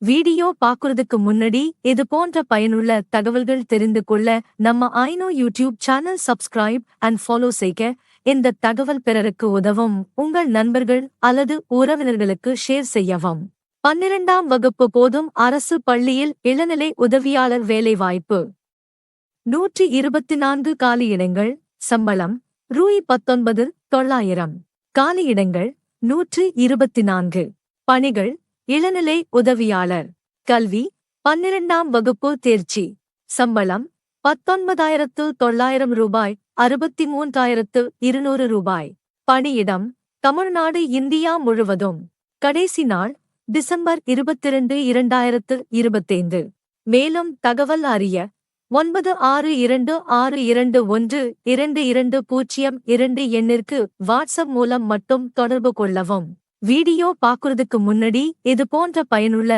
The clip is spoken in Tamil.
வீடியோ பாக்குறதுக்கு முன்னாடி இது போன்ற பயனுள்ள தகவல்கள் தெரிந்து கொள்ள நம்ம ஐனோ YouTube channel subscribe and follow செய்க. இந்த தகவல் பிறருக்கு உதவும் உங்கள் நண்பர்கள் அல்லது உறவினர்களுக்கு ஷேர் செய்யவும். 12ஆம் வகுப்பு போதும் அரசு பள்ளியில் இளநிலை உதவியாளர் வேலைவாய்ப்பு. 124 காலியிடங்கள். சம்பளம் ரூ.19,900. காலியிடங்கள் 124. பணிகள் இளநிலை உதவியாளர். கல்வி 12ஆம் வகுப்பு தேர்ச்சி. சம்பளம் 19,900 ரூபாய், 63,200 ரூபாய். பணியிடம் தமிழ்நாடு, இந்தியா முழுவதும். கடைசி நாள் டிசம்பர் 22, 2025. மேலும் தகவல் அறிய 9626212202 எண்ணிற்கு வாட்ஸ்அப் மூலம் மட்டும் தொடர்பு கொள்ளவும். வீடியோ பாக்குறதுக்கு முன்னாடி இது போன்ற பயனுள்ள